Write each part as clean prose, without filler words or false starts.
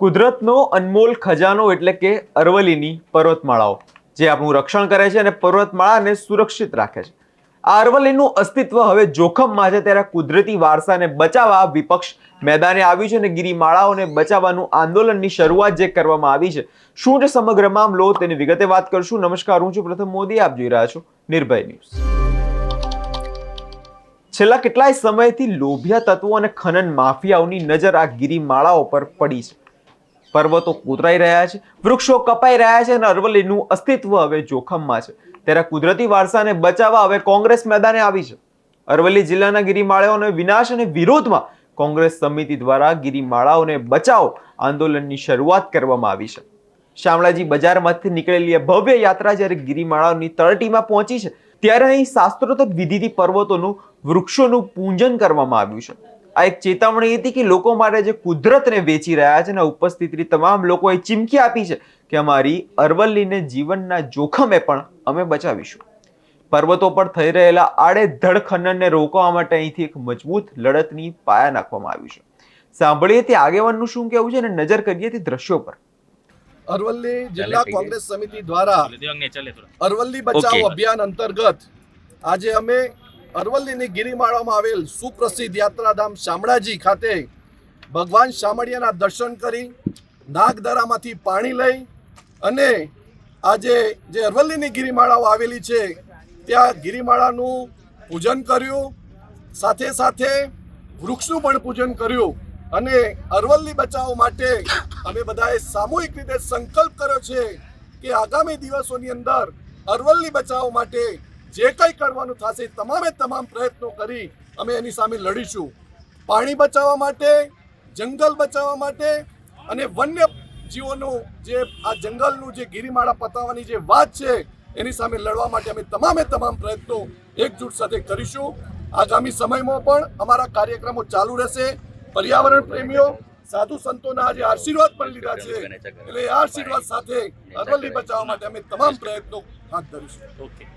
કુદરતનો અનમોલ ખજાનો એટલે કે અરવલ્લીની પર્વતમાળાઓ જે આપણું રક્ષણ કરે છે અને પર્વતમાળાને સુરક્ષિત રાખે છે. આ અરવલ્લીનું અસ્તિત્વ હવે જોખમમાં છે, ત્યારે કુદરતી વારસાને બચાવવા વિપક્ષ મેદાને આવ્યું છે અને ગિરિમાળાઓને બચાવવાનું આંદોલનની શરૂઆત જે કરવામાં આવી છે. શું છે સમગ્ર મામલો તેની વિગતે વાત કરશું. નમસ્કાર, હું છું પ્રથમ મોદી, આપ જોઈ રહ્યા છો નિર્ભય ન્યૂઝ. છેલ્લા કેટલાય સમયથી લોભિયા તત્વો અને ખનન માફિયાઓની નજર આ ગિરિમાળાઓ પર પડી છે. પર્વતો કોતરાઈ રહ્યા છે, વૃક્ષો કપાઈ રહ્યા છે અને અરવલ્લીનું અસ્તિત્વ હવે જોખમમાં છે. ત્યારે કુદરતી વારસાને બચાવવા હવે કોંગ્રેસ મેદાને આવી છે. અરવલ્લી જિલ્લાના ગિરિમાળાઓના વિનાશ અને વિરોધમાં કોંગ્રેસ સમિતિ દ્વારા ગિરિમાળાઓને બચાવો આંદોલનની શરૂઆત કરવામાં આવી છે. શામળાજી બજારમાંથી નીકળેલી આ ભવ્ય યાત્રા જ્યારે ગિરિમાળાઓની તળેટીમાં પહોંચી છે, ત્યારે અહીં શાસ્ત્રોક્ત વિધિથી પર્વતોનું વૃક્ષોનું પૂજન કરવામાં આવ્યું છે. આ એક ચેતવણી હતી કે લોકો માટે જે કુદરતને વેચી રહ્યા છે અને ઉપસ્થિત તમામ લોકોએ ચીમકી આપી છે કે અમારી અરવલ્લીને જીવનના જોખમે પણ અમે બચાવીશું. પર્વતો પર થઈ રહેલા આડેધડ ખનનને રોકવા માટે અહીંથી એક મજબૂત લડતની પાયા નાખવામાં આવ્યું છે. સાંભળીએ તે આગેવાનનું શું કહેવું છે અને નજર કરીએ તે દ્રશ્યો પર. અરવલ્લી જિલ્લા કોંગ્રેસ સમિતિ દ્વારા અરવલ્લી બચાવ અભિયાન અંતર્ગત આજે અમે અરવલ્લીની ગિરિમાળામાં આવેલ સુપ્રસિદ્ધ યાત્રાધામ શામળાજી ખાતે ભગવાન શામળિયાના દર્શન કરી નાગદરામાંથી પાણી લઈ અને આજે જે અરવલ્લીની ગિરિમાળાઓ આવેલી છે ત્યાં ગિરિમાળાનું પૂજન કર્યું, સાથે સાથે વૃક્ષનું પણ પૂજન કર્યું અને અરવલ્લી બચાવ માટે અમે બધાએ સામૂહિક રીતે સંકલ્પ કર્યો છે કે આગામી દિવસોની અંદર અરવલ્લી બચાવ માટે જે કંઈ કરવાનું થશે તમામ પ્રયત્નો કરી અમે એની સામે લડીશું. પાણી બચાવવા માટે, જંગલ બચાવવા માટે અને વન્ય જીવોનું જે આ જંગલનું જે ગિરિમાળા પતાવવાની જે વાત છે એની સામે લડવા માટે અમે તમામ પ્રયત્નો એકજૂટ સાથે કરીશું. આગામી સમયમાં પણ અમારા કાર્યક્રમો ચાલુ રહેશે. પર્યાવરણ પ્રેમીઓ, સાધુ સંતોના આજે આશીર્વાદ પણ લીધા છે, એટલે આ આશીર્વાદ સાથે અરવલ્લી બચાવવા માટે અમે તમામ પ્રયત્નો હાથ ધરીશું.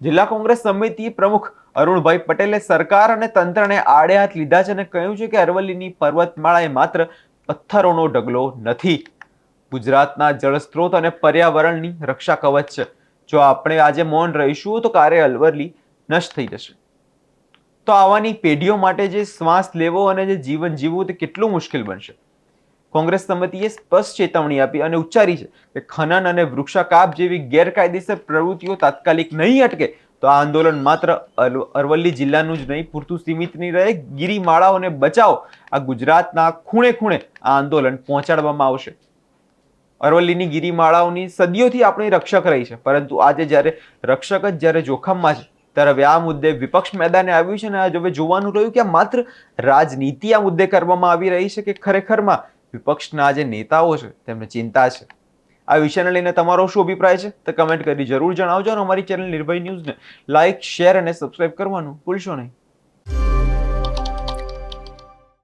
જિલ્લા કોંગ્રેસ સમિતિ પ્રમુખ અરુણભાઈ પટેલે સરકાર અને તંત્રને આડે હાથ લીધા છે અને કહ્યું છે કે અરવલ્લીની પર્વતમાળા એ માત્ર પથ્થરોનો ઢગલો નથી, ગુજરાતના જળસ્ત્રોત અને પર્યાવરણની રક્ષા કવચ છે. જો આપણે આજે મૌન રહીશું તો કાર્ય અરવલ્લી નષ્ટ થઈ જશે. તો આવવાની પેઢીઓ માટે જે શ્વાસ લેવો અને જે જીવન જીવવું તે કેટલું મુશ્કેલ બનશે. કોંગ્રેસ સમિતિએ સ્પષ્ટ ચેતવણી આપી અને ઉચ્ચારી છે કે ખનન અને વૃક્ષાકાપ જેવી ગેરકાયદેસર પ્રવૃત્તિઓ તાત્કાલિક નહીં અટકે તો આ આંદોલન માત્ર અરવલ્લી જિલ્લાનું જ નહીં પૂરતું સીમિત નહીં રહે. ગિરિમાળાઓને બચાવો આ ગુજરાતના ખૂણે ખૂણે આ આંદોલન પહોંચાડવામાં આવશે. અરવલ્લીની ગિરિમાળાઓની સદીઓથી આપણી રક્ષક રહી છે, પરંતુ આજે જ્યારે રક્ષક જ જ્યારે જોખમમાં છે ત્યારે હવે આ મુદ્દે વિપક્ષ મેદાને આવ્યું છે અને હવે જોવાનું રહ્યું કે માત્ર રાજનીતિ આ મુદ્દે કરવામાં આવી રહી છે કે ખરેખરમાં વિપક્ષના જે નેતાઓ છે તેમને ચિંતા છે. આ વિષયને લઈને તમારો શું અભિપ્રાય છે તો કમેન્ટ કરી જરૂર જણાવજો અને અમારી ચેનલ નિર્ભય ન્યૂઝને લાઇક, શેર અને સબસ્ક્રાઇબ કરવાનું ભૂલશો નહીં.